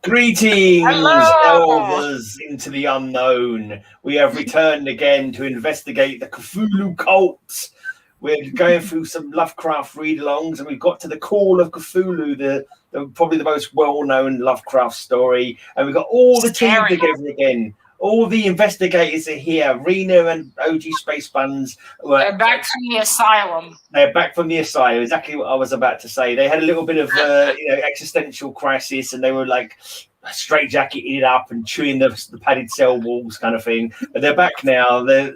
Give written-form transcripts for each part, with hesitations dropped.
Greetings, Hello! elders into the unknown. We have returned again to investigate the Cthulhu cult. We're going through some Lovecraft read-alongs, and we've got to the Call of Cthulhu, the probably the most well-known Lovecraft story. And we've got all the team together again. All the investigators are here. Rina and OG spacebunzz. They're back from the asylum. They're back from the asylum. Exactly what I was about to say. They had a little bit of existential crisis, and they were like straitjacketing it up and chewing the padded cell walls, kind of thing. But they're back now. They've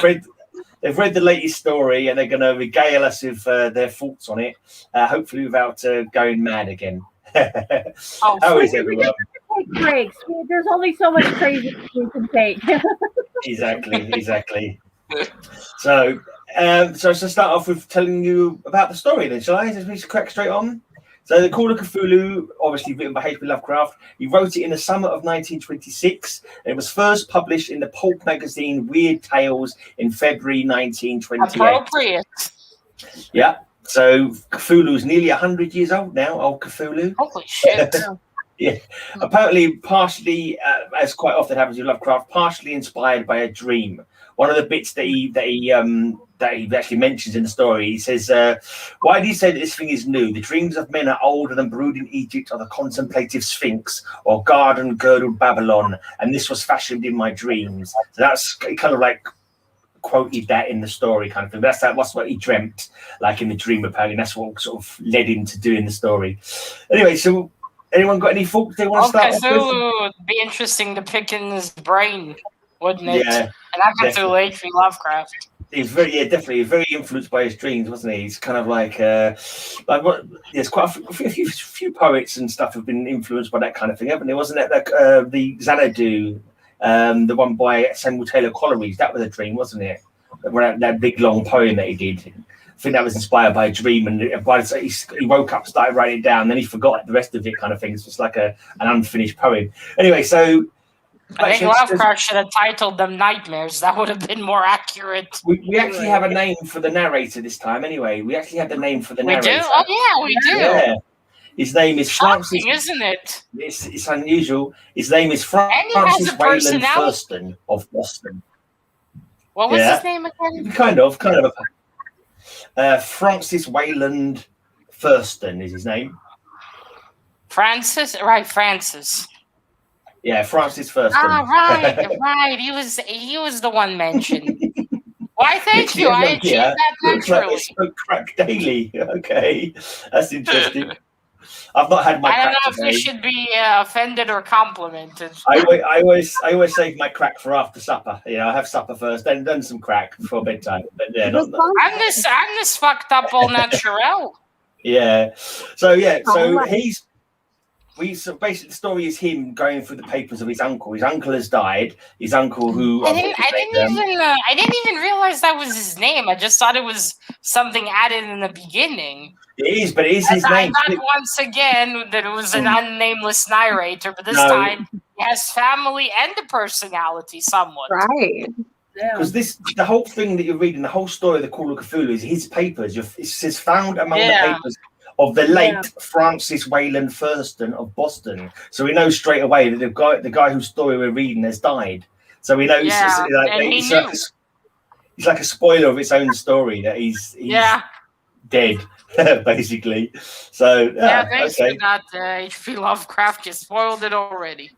read the latest story, and they're going to regale us with their thoughts on it. Hopefully, without going mad again. How is everyone? Breaks. There's only so much crazy we can take. Exactly. So to start off with telling you about the story, then, shall I? Just we crack straight on. So, the Call of Cthulhu, obviously written by H.P. Lovecraft. He wrote it in the summer of 1926. It was first published in the pulp magazine Weird Tales in February 1928. Appropriate. Yeah. So Cthulhu's nearly 100 years old now. Old Cthulhu. Holy shit. Yeah, apparently partially, as quite often happens with Lovecraft, partially inspired by a dream. One of the bits that he actually mentions in the story, he says, "Why do you say that this thing is new? The dreams of men are older than brooding Egypt or the contemplative Sphinx or garden-girdled Babylon, and this was fashioned in my dreams." So that's kind of like quoted that in the story, kind of thing. That's what he dreamt, like in the dream. Apparently, that's what sort of led him to doing the story. Anyway, so. Anyone got any thoughts they want to start off with? It'd be interesting to pick in his brain, wouldn't it? Yeah, and I got to H.P. Lovecraft. He's definitely very influenced by his dreams, wasn't he? He's kind of like what? There's quite a few poets and stuff have been influenced by that kind of thing, haven't they? Wasn't it the Xanadu, the one by Samuel Taylor Coleridge? That was a dream, wasn't it? That big long poem that he did. I think that was inspired by a dream, and he woke up, started writing it down, then he forgot the rest of it, kind of thing. It's just like an unfinished poem. Anyway, so I think Lovecraft should have titled them Nightmares. That would have been more accurate. We actually have a name for the narrator this time. Anyway, we actually have the name for the narrator. We do? Oh yeah, we do. Yeah. His name is Shocking, Francis. Isn't it? It's unusual. His name is Francis Wayland Thurston of Boston. What was his name again? Kind of. Francis Wayland Thurston is his name. Francis. Yeah, Francis Thurston. Right. He was the one mentioned. Why? Thank you. I achieved that naturally. Like crack daily. Okay, that's interesting. I've not had my. I don't know if you should be offended or complimented. I always save my crack for after supper. You know, I have supper first, then some crack before bedtime. But yeah, I'm this fucked up all natural. Yeah. So basically the story is him going through the papers of his uncle. His uncle has died. His uncle who I didn't even realize that was his name. I just thought it was something added in the beginning. It is, but it is his name. I thought once again that it was an unnameless narrator, but this time he has family and a personality somewhat. Right. Because the whole thing that you're reading, the whole story of the Call of Cthulhu is his papers. It says found among the papers of the late Francis Wayland Thurston of Boston. So we know straight away that the guy whose story we're reading has died. So we know it's like a spoiler of its own story that he's dead, basically. So thanks for that, H.P. Lovecraft. You spoiled it already.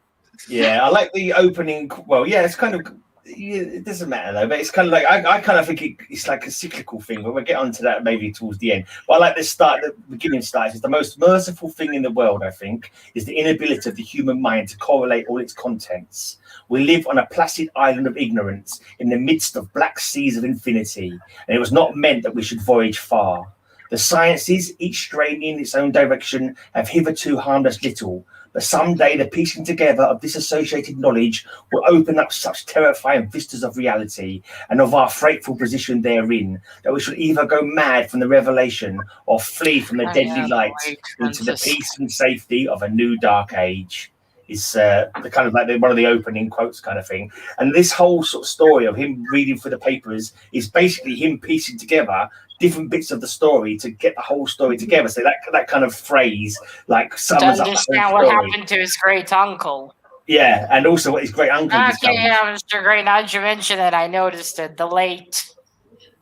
Yeah, I like the opening. Well, yeah, it's kind of. It doesn't matter though, but it's kind of like I kind of think it's like a cyclical thing, but we'll get onto that maybe towards the end. But I like the beginning starts. Is the most merciful thing in the world, I think, is the inability of the human mind to correlate all its contents. We live on a placid island of ignorance in the midst of black seas of infinity, and it was not meant that we should voyage far. The sciences, each straining in its own direction, have hitherto harmed us little. But someday the piecing together of disassociated knowledge will open up such terrifying vistas of reality and of our frightful position therein that we shall either go mad from the revelation or flee from the deadly light into the peace and safety of a new dark age. is the kind of like one of the opening quotes kind of thing. And this whole sort of story of him reading through the papers is basically him piecing together different bits of the story to get the whole story together. So that kind of phrase like sums up the understand whole what story. happened to his great uncle. Yeah, and also what his great uncle Okay, discovered. yeah, Mr. Great. Now that you mentioned it, I noticed it. The late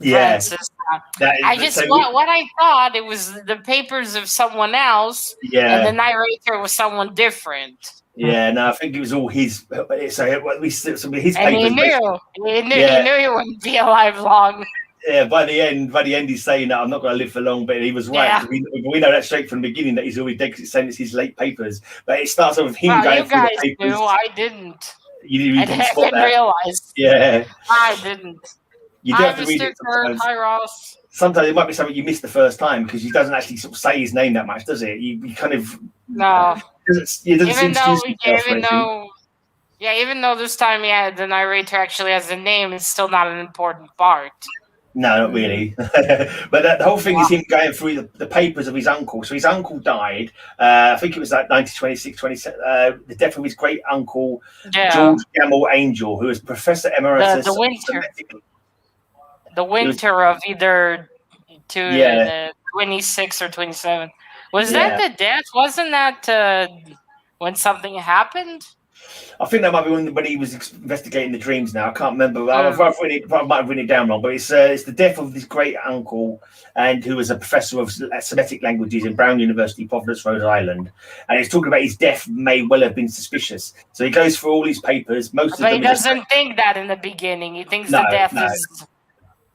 Francis. What I thought it was the papers of someone else, and the narrator was someone different. Yeah, no, I think it was all his. So his and papers. He knew he wouldn't be alive long. Yeah, by the end, he's saying that I'm not going to live for long, but he was right. Yeah. We know that straight from the beginning that he's already dead because it's saying it's his late papers. But it starts off with him going through the papers. Knew, I didn't. You I didn't realize. Yeah, I didn't. You do have to read it sometimes. Hi, Ross. Sometimes it might be something you missed the first time because he doesn't actually sort of say his name that much, does it? You kind of no. Even though this time the narrator actually has a name, it's still not an important part. No, not really. But the whole thing is him going through the papers of his uncle. So his uncle died. I think it was like 1926, 27. The death of his great uncle, George Gamble Angel, who was Professor Emeritus. The winter of either 26 or 27. Was that the death? Wasn't that when something happened? I think that might be when he was investigating the dreams. Now I can't remember. I might have written it down wrong, but it's the death of this great uncle, and who was a professor of Semitic languages in Brown University, Providence, Rhode Island. And it's talking about his death may well have been suspicious. So he goes through all his papers. But he doesn't think that in the beginning. He thinks the death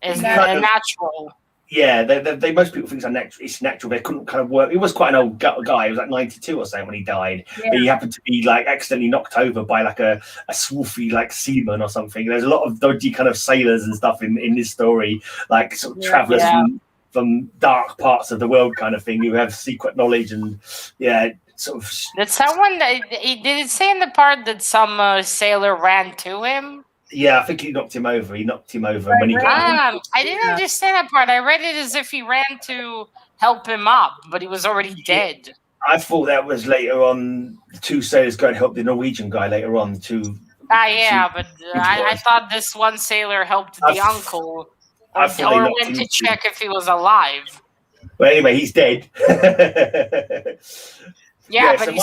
is natural. Yeah, they most people think it's natural. They couldn't kind of work. He was quite an old guy. He was like 92 or so when he died. Yeah. But he happened to be like accidentally knocked over by like a swarthy like seaman or something. There's a lot of dodgy kind of sailors and stuff in this story, like sort of travelers from dark parts of the world kind of thing who have secret knowledge and sort of. Did it say in the part that some sailor ran to him? Yeah, I think he knocked him over. When he got I didn't understand that part. I read it as if he ran to help him up, but he was already dead. I thought that was later on. The two sailors go and help the Norwegian guy later on. I thought this one sailor helped the uncle, or went to check if he was alive. Well, anyway, he's dead. But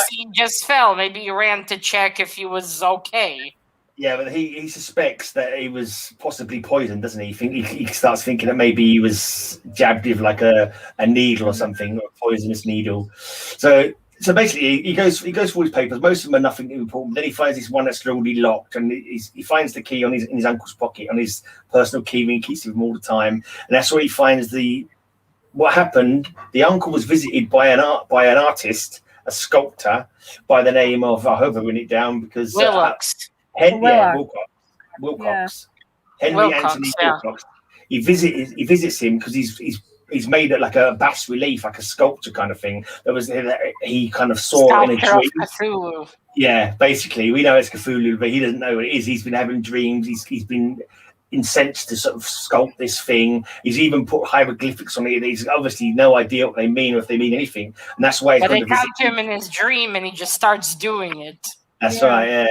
he just fell. Maybe he ran to check if he was okay. Yeah, but he suspects that he was possibly poisoned, doesn't he? He starts thinking that maybe he was jabbed with like a needle or something, or a poisonous needle. So basically, he goes through his papers. Most of them are nothing important. Then he finds this one that's already locked, and he finds the key in his uncle's pocket, on his personal key ring. He keeps it with him all the time, and that's where he finds what happened. The uncle was visited by an artist, a sculptor by the name of, I hope I written it down because Wilcox. Wilcox. Henry Anthony Wilcox. He visits him because he's made it like a bas relief, like a sculpture kind of thing. He kind of saw in a dream. Cthulhu. Yeah, basically, we know it's Cthulhu, but he doesn't know what it is. He's been having dreams. He's been incensed to sort of sculpt this thing. He's even put hieroglyphics on it. He's obviously no idea what they mean or if they mean anything, and that's why. But they come to him in his dream, and he just starts doing it. That's right. Yeah.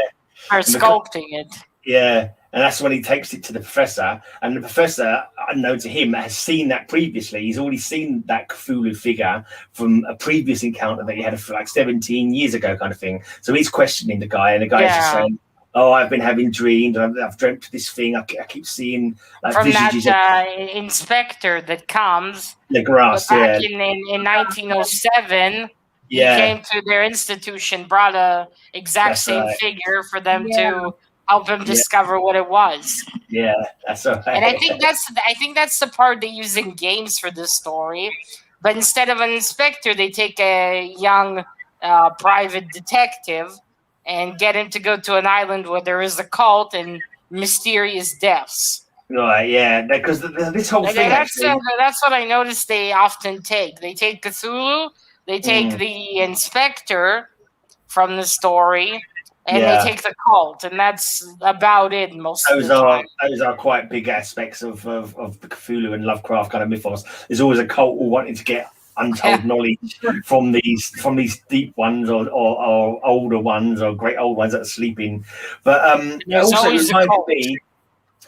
Or sculpting it. Yeah, and that's when he takes it to the professor, and the professor, unknown to him, has seen that previously. He's already seen that Cthulhu figure from a previous encounter that he had for like 17 years ago, kind of thing. So he's questioning the guy, and the guy's just saying, "Oh, I've been having dreams. I've dreamt this thing. I keep seeing like from visages that inspector that comes. McGrath, back in 1907." He came to their institution, brought a exact same figure for them to help him discover what it was. Yeah, that's right. And I think that's the part they use in games for this story. But instead of an inspector, they take a young private detective and get him to go to an island where there is a cult and mysterious deaths. Right, yeah, because this whole thing. That's what I noticed they often take. They take Cthulhu. They take the inspector from the story, and they take the cult, and that's about it most of the time. Those are quite big aspects of the Cthulhu and Lovecraft kind of mythos. There's always a cult all wanting to get untold knowledge from these deep ones or older ones or great old ones that are sleeping. But it also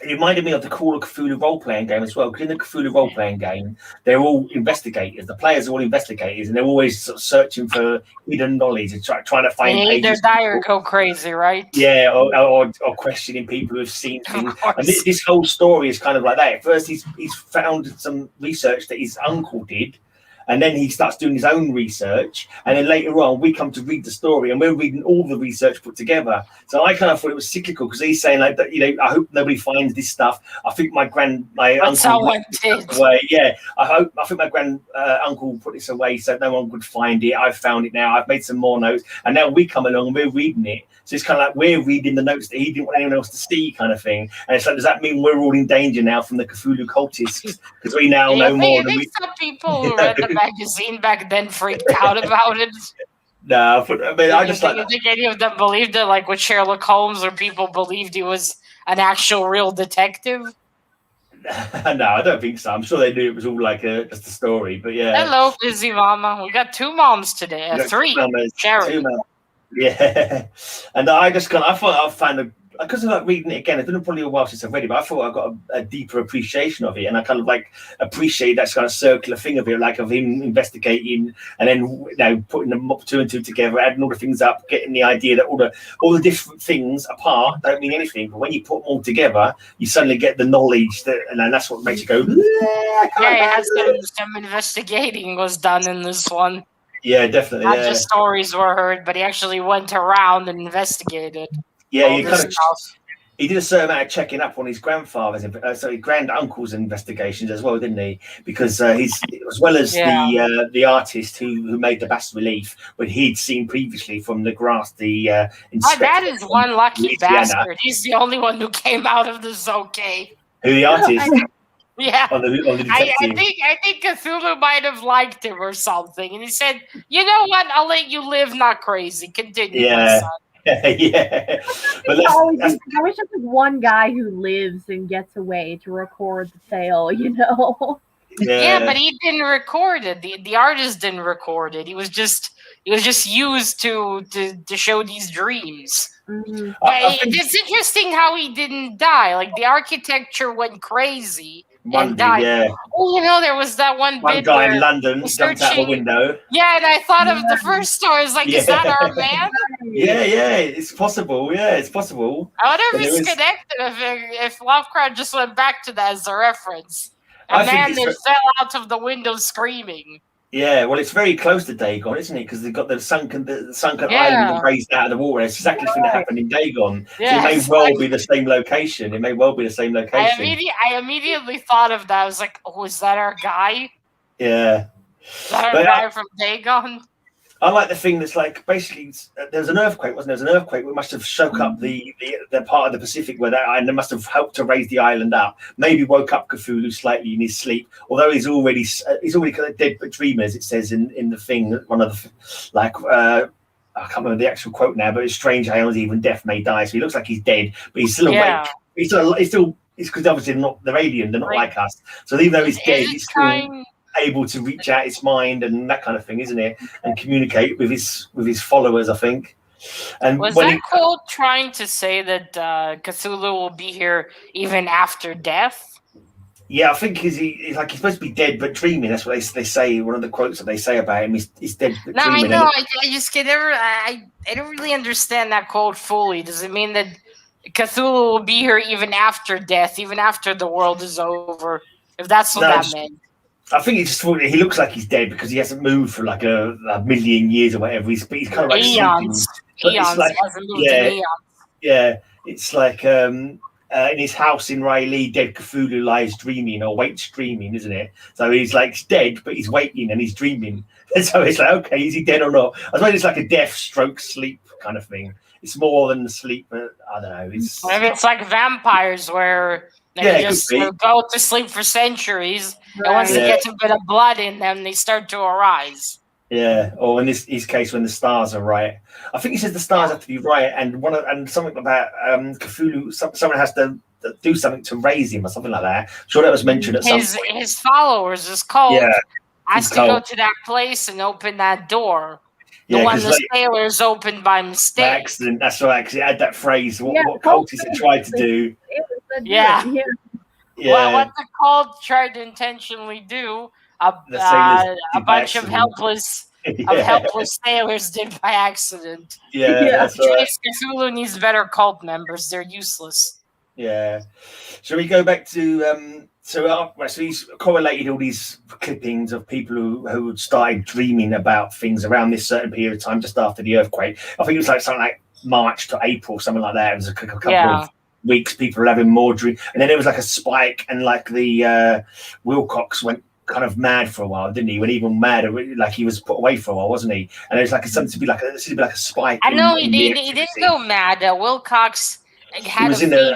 reminded me of the Call of Cthulhu role-playing game as well. Because in the Cthulhu role-playing game, they're all investigators. The players are all investigators, and they're always sort of searching for hidden knowledge and trying to find. They either die or go crazy, right? Yeah, or questioning people who've seen things. And this whole story is kind of like that. At first, he's found some research that his uncle did. And then he starts doing his own research. And then later on, we come to read the story and we're reading all the research put together. So I kind of thought it was cyclical because he's saying like that, I hope nobody finds this stuff. I think my uncle someone did. Away. Yeah, I think my uncle put this away so no one would find it. I've found it now. I've made some more notes. And now we come along and we're reading it. So it's kind of like we're reading the notes that he didn't want anyone else to see kind of thing. And it's like, does that mean we're all in danger now from the Cthulhu cultists? Because we now know more than we... Some people who read the magazine back then freaked out about it. No, I just like... You think any of them believed it, like with Sherlock Holmes, where people believed he was an actual real detective? No, I don't think so. I'm sure they knew it was all like just a story, but yeah. Hello, busy mama. We got 2 moms today. 3. Sharon. Yeah, and I thought I found because of like reading it again. It's been probably a while since I've read it, but I thought I got a deeper appreciation of it, and I kind of like appreciate that kind of circular thing of it, like of him investigating and then putting them 2 and 2 together, adding all the things up, getting the idea that all the different things apart don't mean anything, but when you put them all together, you suddenly get the knowledge and that's what makes you go. Yeah, some investigating was done in this one. Yeah, definitely. Not just stories were heard, but he actually went around and investigated. Yeah, he did a certain amount of checking up on his grandfather's, his grand uncle's investigations as well, didn't he? Because he's as well as the artist who made the bas relief, but he'd seen previously from the grass that is one lucky bastard. He's the only one who came out of this okay. Who, the artist? Yeah, on the I think Cthulhu might have liked him or something, and he said, "You know what? I'll let you live, not crazy. Continue, my son." Yeah, but I wish there was one guy who lives and gets away to record the tale. Yeah, but he didn't record it. The artist didn't record it. He was just used to show these dreams. Mm-hmm. It's interesting how he didn't die. Like the architecture went crazy. And died. Yeah. Oh, there was that one guy in London jumped out a window. Yeah, and I thought of the first story. I was like, is that our man? Yeah, it's possible. Yeah, it's possible. I wonder if it's connected. If Lovecraft just went back to that as a reference. A man that fell out of the window screaming. Yeah, well, it's very close to Dagon, isn't it? Because they've got the sunken island that raised out of the water. It's exactly the thing that happened in Dagon. So it may well be the same location. I immediately thought of that. I was like, oh, is that our guy? Yeah. Is that our guy from Dagon? I like the thing that's like basically there was an earthquake, wasn't there? There was an earthquake that must have shook up the part of the Pacific where that island must have helped to raise the island up. Maybe woke up Cthulhu slightly in his sleep, although he's already kind of dead but dreamers. It says in the thing, one of the I can't remember the actual quote now, but it's strange how even death may die. So he looks like he's dead, but he's still awake. He's still because obviously they're alien, they're not like us. So even though he's dead, he's still able to reach out his mind and that kind of thing, isn't it? And communicate with his followers, I think. And was that quote trying to say that Cthulhu will be here even after death? Yeah, I think he's supposed to be dead but dreaming. That's what they say. One of the quotes that they say about him he's dead but dreaming. No, I know. I just can never. I don't really understand that quote fully. Does it mean that Cthulhu will be here even after death, even after the world is over? If that's what that meant. I think he looks like he's dead because he hasn't moved for like a million years or whatever. He's kind of like eons. Yeah, it's like in his house in Riley, dead Cthulhu lies dreaming or waits dreaming, isn't it? So he's like dead, but he's waiting and he's dreaming. And so it's like, okay, is he dead or not? I suppose it's like a death stroke sleep kind of thing. It's more than sleep, but I don't know. Maybe it's like vampires where they just go to sleep for centuries. And once they get a bit of blood in them, they start to arise. Yeah, or in his case, when the stars are right. I think he says the stars have to be right, and something about Cthulhu. Someone has to do something to raise him, or something like that. I'm sure that was mentioned at some point. His followers is called has to go to that place and open that door. The one the sailors opened by mistake. By accident, that's right, because it had that phrase, what cultists had tried to do. Yeah. What the cult tried to intentionally do, a bunch of helpless sailors did by accident. Yeah. That's right. Cthulhu needs better cult members. They're useless. Yeah. Shall we go back to so he's correlated all these clippings of people who started dreaming about things around this certain period of time, just after the earthquake. I think it was like something like March to April, something like that. It was a couple of weeks. People were having more dreams, and then there was like a spike, and like the Wilcox went kind of mad for a while, didn't he? Went even madder, like he was put away for a while, wasn't he? And it was like something to be like a spike. I know he didn't go mad. Wilcox had a fever.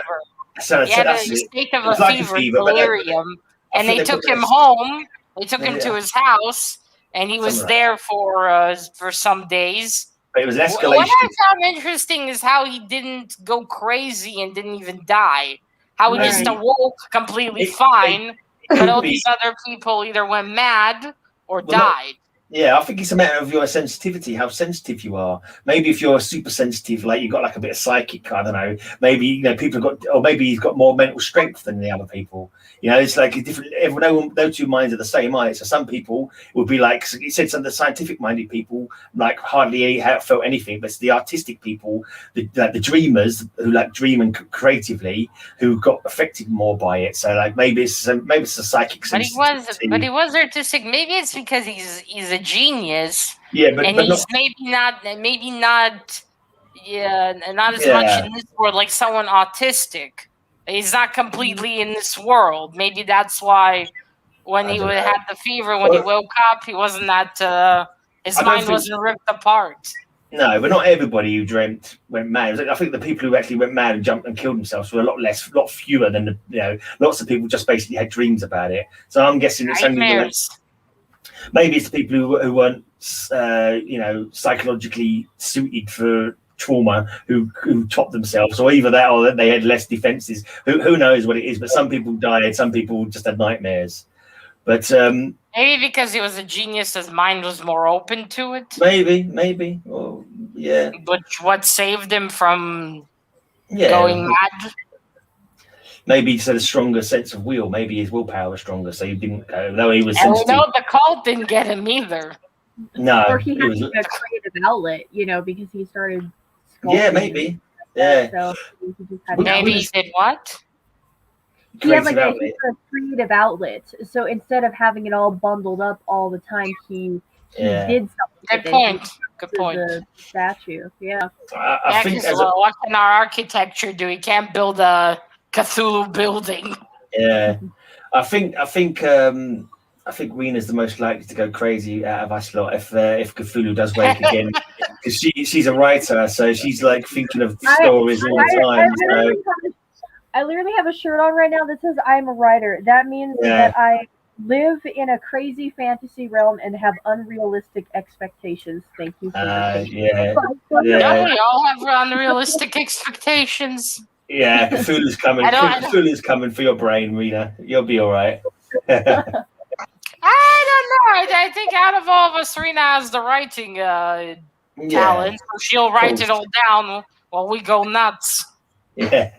He had a state of a fever, delirium, and they took him home. They took him to his house, and he was there for some days. But it was an escalation. What I found interesting is how he didn't go crazy and didn't even die. How he just awoke completely fine, but all these other people either went mad or died. Yeah, I think it's a matter of your sensitivity, how sensitive you are. Maybe if you're super sensitive, like you've got like a bit of psychic, I don't know. Maybe people have got, or maybe he's got more mental strength than the other people. It's like a different. No two minds are the same, right? So some people would be like, he said, some of the scientific-minded people like hardly felt anything, but it's the artistic people, the dreamers who like dream creatively, who got affected more by it. So like maybe it's a psychic sensitivity. But he was artistic. Maybe it's because he's a genius. Yeah, but he's not as much in this world like someone autistic. He's not completely in this world. Maybe that's why when he had the fever, when he woke up, he wasn't that. His mind wasn't ripped apart. No, but not everybody who dreamt went mad. I think the people who actually went mad and jumped and killed themselves were a lot fewer than lots of people just basically had dreams about it. So I'm guessing it's only maybe it's the people who weren't psychologically suited for trauma who chopped themselves, or either that or that they had less defenses. Who knows what it is? But some people died, some people just had nightmares. But maybe because he was a genius, his mind was more open to it. Maybe. Well, yeah. But what saved him from going mad? Maybe he just had a stronger sense of will. Maybe his willpower was stronger, so he didn't go. Though he was sensitive. No, the cult didn't get him either. No. Or he had a creative outlet, because he started sculpting. Yeah, maybe. Yeah. So maybe he did what? He had a creative outlet. So instead of having it all bundled up all the time, he did something. Good point. The statue. Yeah. I think what can our architecture do? He can't build a Cthulhu building. Yeah. I think Rina's the most likely to go crazy out of us lot if Cthulhu does wake again, because she's a writer, so she's like thinking of stories all the time. I literally have a shirt on right now that says I'm a writer. That means that I live in a crazy fantasy realm and have unrealistic expectations. Thank you for that. Don't we all have unrealistic expectations? Yeah, Cthulhu's coming. Cthulhu's coming for your brain, Rina. You'll be all right. I don't know. I think out of all of us, Rina has the writing talent. So she'll write it all down while we go nuts. Yeah.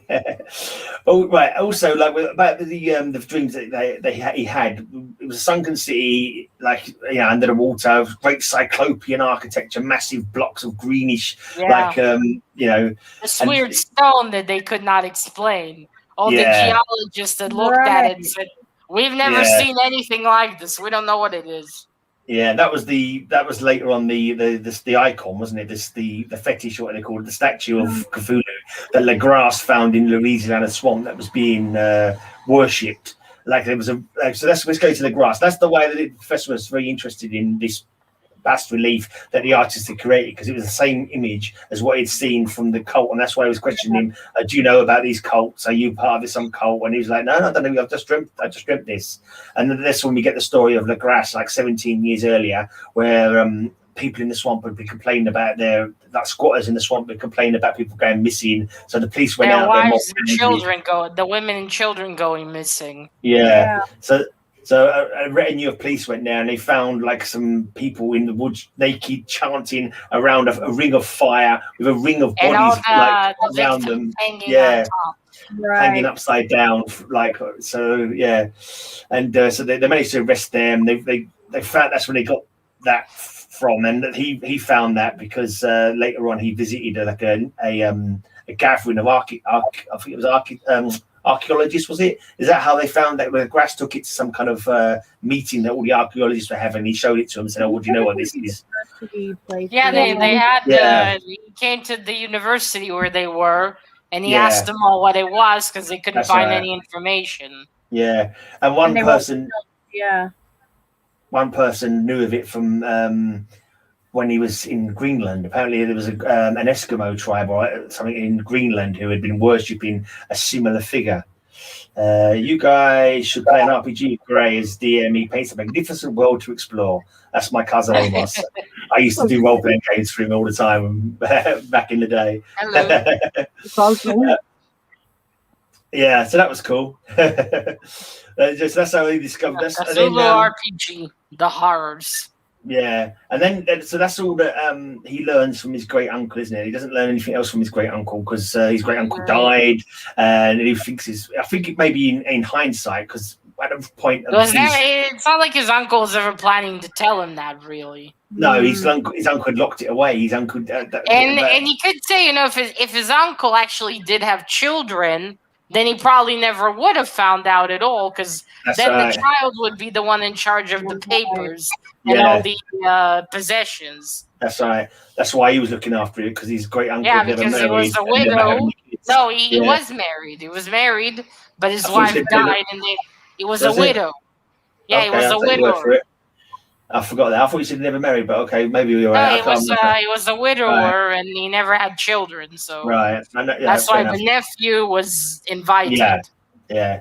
Oh, right. Also, like about the dreams that he had, it was a sunken city, under the water, great cyclopean architecture, massive blocks of greenish, this weird stone that they could not explain. All the geologists that looked at it and said, "We've never seen anything like this. We don't know what it is." Yeah, that was later on the icon, wasn't it? The fetish, what they called, the statue of Cthulhu that Legrasse found in Louisiana swamp that was being worshipped. Like there was so let's go to Legrasse. That's the way that the professor was very interested in this bas relief that the artist had created, because it was the same image as what he'd seen from the cult, and that's why he was questioning him. Do you know about these cults? Are you part of some cult? And he was like, no, I don't know. I just dreamt this. And then that's when we get the story of Legrasse, like 17 years earlier, where people in the swamp had been complaining about squatters in the swamp had complained about people going missing. So the police went out there. The women and children going missing. Yeah. So So a retinue of police went there, and they found like some people in the woods naked, chanting around a ring of fire with a ring of And bodies all like the around victims them. hanging Yeah. on top. Hanging upside down, like so. Yeah, and so they managed to arrest them. They found that's when they got that from, and he found that because later on he visited a gathering of I think it was archaeologists, was it? Is that how they found that? When Grass took it to some kind of meeting that all the archaeologists were having, he showed it to them and said, "Oh, well, do you know what this is?" Yeah, they had. He came to the university where they were, and he asked them all what it was because they couldn't find any information. Yeah, and one person knew of it from when he was in Greenland. Apparently, there was an Eskimo tribe or something in Greenland who had been worshipping a similar figure. You guys should play an RPG with Gray as DM. He paints a magnificent world to explore. That's my cousin Amos. I used to do role-playing games for him all the time back in the day. Hello. Yeah, so that was cool. That's how he discovered this. Cthulhu RPG, the horrors. Yeah, and then so that's all that he learns from his great uncle, isn't it? He doesn't learn anything else from his great uncle because his great uncle died, and he thinks I think it may be in hindsight because at a point it's not like his uncle was ever planning to tell him that, really. No, his uncle had locked it away. His uncle, and you could say, if his uncle actually did have children, then he probably never would have found out at all, because then the child would be the one in charge of the papers and all the possessions. That's right. That's why he was looking after it, because his great uncle never married. He was a widow. No, he was married. He was married, but his wife died, and he was a widow. Yeah, he was a widower. I forgot that. I thought you said he never married, but okay, maybe you're right. No, he was a widower, and he never had children. So that's why the nephew was invited. Yeah.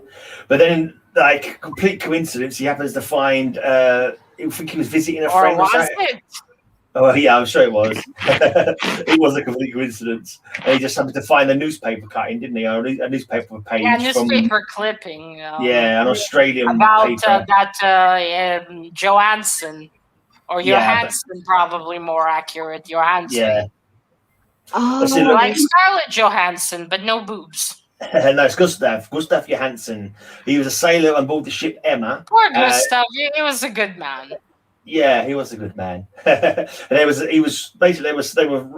But then, like, complete coincidence, he happens to find. I think he was visiting a friend. Or was it? Oh yeah, I'm sure it was. It was a complete coincidence. And he just happened to find a newspaper cutting, didn't he? A newspaper page. Yeah, newspaper clipping. An Australian about paper. That Johansson, or Johansson, probably more accurate. Johansson. Yeah. Oh, like Scarlett Johansson, but no boobs. No, it's Gustav Johansson. He was a sailor on board the ship Emma. Poor Gustav. He was a good man. Yeah, he was a good man. And they were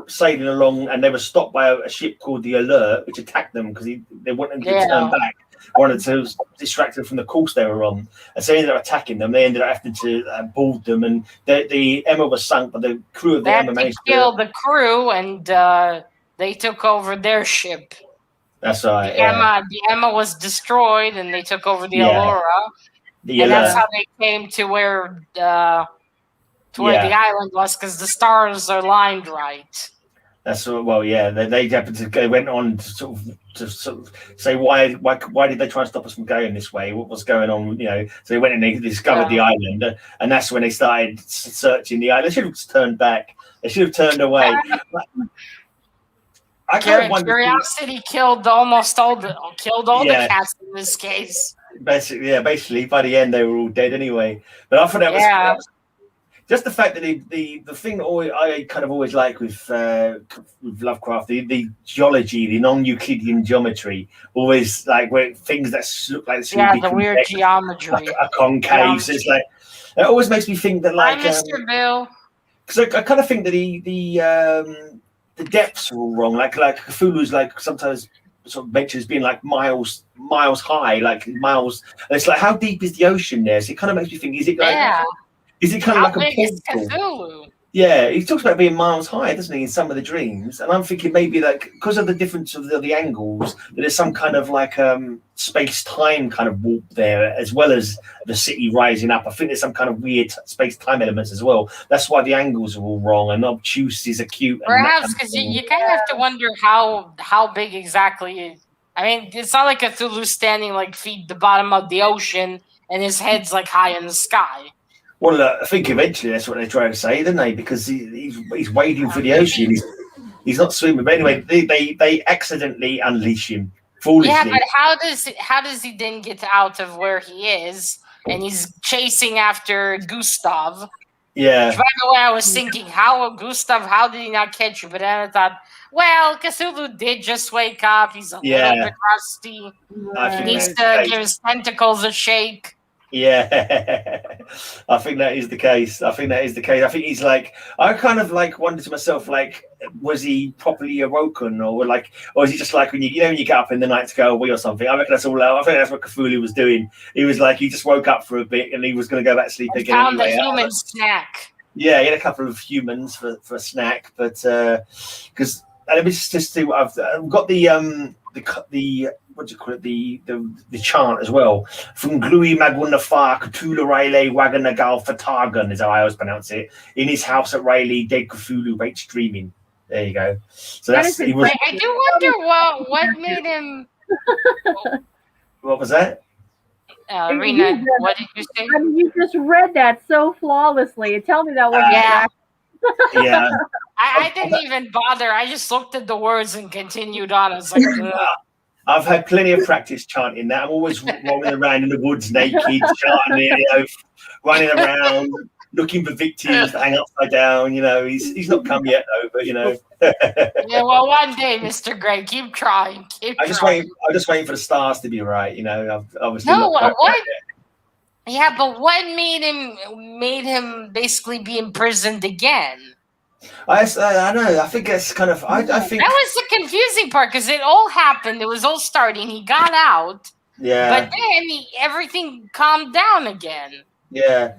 sailing along, and they were stopped by a ship called the Alert, which attacked them because they wanted them to turn back. Wanted to distract them from the course they were on, and so they ended up attacking them. They ended up having to board them, and the Emma was sunk, but the crew of the Emma managed to kill the crew, and they took over their ship. That's right. The Emma was destroyed, and they took over the Allura. And that's how they came to where the island was, because the stars are lined right. That's They happened to go. Went on to sort of say why did they try and stop us from going this way? What was going on? So they went and they discovered the island, and that's when they started searching the island. They should have turned back. They should have turned away. Curiosity killed almost all the cats in this case. Basically, by the end they were all dead anyway. But I thought that was just the fact that the thing that I kind of always like with Lovecraft, the geology, the non-Euclidean geometry, always like where things that look like the weird geometry, a concave. So it's like it always makes me think that like Mr. Bill. Because I kind of think that the depths are all wrong. Like Cthulhu's like sometimes sort of mentions being like miles high, like miles. And it's like, how deep is the ocean there? So it kind of makes me think, is it kind of like a portal? Yeah, he talks about being miles high, doesn't he, in some of the dreams? And I'm thinking maybe like because of the difference of the angles, that there's some kind of like space-time kind of warp there, as well as the city rising up. I think there's some kind of weird space-time elements as well. That's why the angles are all wrong and obtuse is acute. Perhaps because you kind of have to wonder how big exactly. I mean, it's not like Cthulhu standing like feet the bottom of the ocean and his head's like high in the sky. Well, I think eventually that's what they're trying to say, don't they? Because he's wading for the ocean. He's not swimming. But anyway, they accidentally unleash him foolishly. Yeah, but how does he then get out of where he is? and he's chasing after Gustav. Yeah. By the way, I was thinking, how did he not catch you? But then I thought, well, Cthulhu did just wake up. He's a little bit rusty. He needs to give his tentacles a shake. Yeah, I think that is the case. I think he's like, I kind of like wondered to myself, like, was he properly awoken, or is he just like when when you get up in the night to go away or something? I reckon that's all. I think that's what Cthulhu was doing. He was like, he just woke up for a bit and he was going to go back to sleep again. Found a human snack. Yeah, he had a couple of humans for a snack, but because let me just see what I've got the what do you call it, the chant as well from Glui Magunafar Cthulhu Riley Waganagal Fatagan is how I always pronounce it. In his house at Riley, dead Cthulhu waits dreaming. There you go. So that's I do wonder what made him. What was that? Rina, what did you say? I mean, you just read that so flawlessly. Tell me that wasn't yeah. I didn't even bother. I just looked at the words and continued on. I was like, I've had plenty of practice chanting that. I'm always rolling around in the woods naked, chanting it, running around, looking for victims to hang upside down. He's not come yet though, but Yeah, well, one day, Mr. Gray, keep trying. I'm just waiting for the stars to be right. I've obviously what? Yeah, but what made him basically be imprisoned again? I know. I think it's kind of. I think that was the confusing part because it all happened. It was all starting. He got out. Yeah. But then everything calmed down again. Yeah.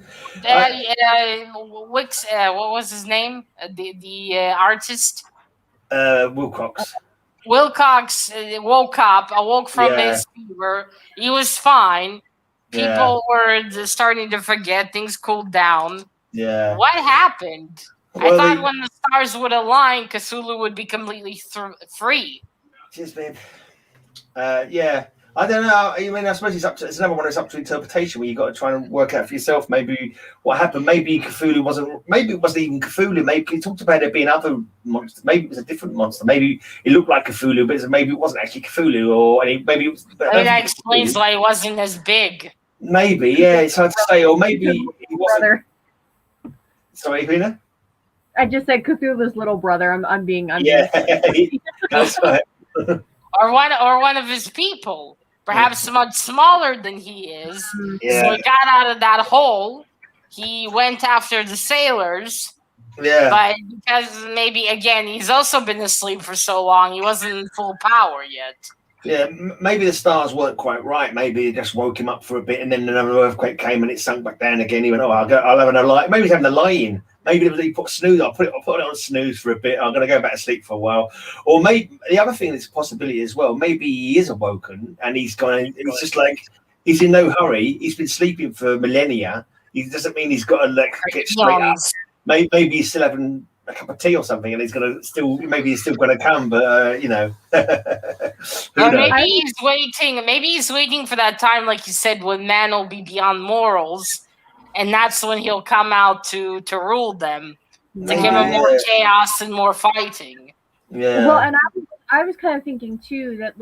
Wicks. What was his name? The artist. Wilcox. Wilcox awoke from his fever. He was fine. People were starting to forget. Things cooled down. Yeah. What happened? Well, I thought when the stars would align, Cthulhu would be completely free. Cheers, babe. Yeah. I don't know. I mean, I suppose it's another one that's up to interpretation where you've got to try and work out for yourself maybe what happened. Maybe Cthulhu maybe it wasn't even Cthulhu. Maybe he talked about there being other monsters. Maybe it was a different monster. Maybe it looked like Cthulhu, but maybe it wasn't actually Cthulhu. Or maybe it was. That explains why it wasn't as big. Maybe, yeah. It's hard to say. Or maybe it wasn't. Sorry, Rina? I just said Cthulhu's little brother. I'm being that's right. or one of his people, perhaps much smaller than he is. Yeah. So he got out of that hole. He went after the sailors. Yeah. But because maybe again he's also been asleep for so long, he wasn't in full power yet. Yeah, maybe the stars weren't quite right. Maybe it just woke him up for a bit, and then another earthquake came and it sunk back down again. He went, I'll have another lie. Maybe he's having a lie-in. Maybe he put snooze. I'll put it on snooze for a bit. I'm going to go back to sleep for a while. Or maybe the other thing that's a possibility as well. Maybe he is awoken and he's going. It's just like he's in no hurry. He's been sleeping for millennia. It doesn't mean he's got to get straight up. Maybe he's still having a cup of tea or something, and he's going to maybe he's still going to come, but maybe he's waiting. Maybe he's waiting for that time, like you said, when man will be beyond morals, and that's when he'll come out to rule them, to give him more chaos and more fighting. Yeah. Well, and I was kind of thinking too that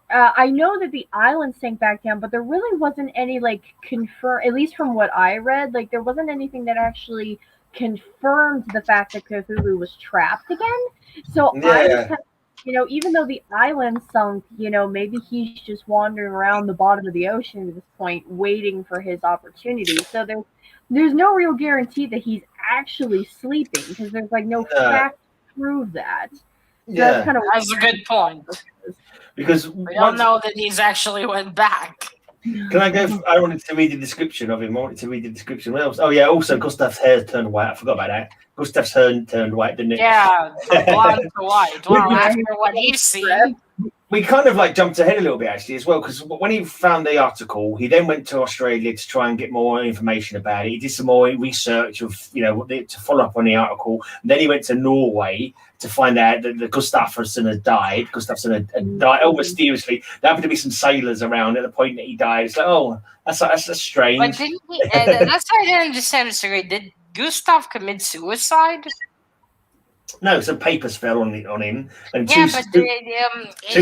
I know that the island sank back down, but there really wasn't any at least from what I read, there wasn't anything that actually confirmed the fact that Cthulhu was trapped again. So I was kind of, even though the island sunk, maybe he's just wandering around the bottom of the ocean at this point, waiting for his opportunity. So there's no real guarantee that he's actually sleeping because there's no fact to prove that. So that's a good point. Because we don't know that he's actually went back. Can I go? I wanted to read the description of him. I wanted to read the description. What else? Oh yeah. Also, Gustav's hair turned white. I forgot about that. Gustav's hair turned white, didn't it? Yeah, from blonde to white. Well, after what you've seen. We kind of jumped ahead a little bit actually as well, because when he found the article, he then went to Australia to try and get more information about it. He did some more research of to follow up on the article. And then he went to Norway to find out that Gustafsson had died. Gustafsson had died mysteriously. There happened to be some sailors around at the point that he died. It's that's strange. But didn't he, that's why I didn't understand, Mr. Gray. Did Gustav commit suicide? No, some papers fell on him, and two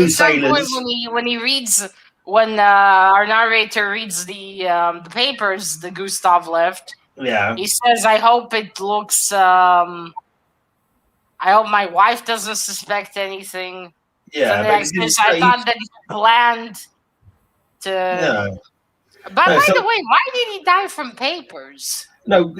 sailors. When he reads when our narrator reads the papers that Gustav left, he says, "I hope it looks. I hope my wife doesn't suspect anything." Yeah, like this. I thought that he planned to. No. But by the way, why did he die from papers? No,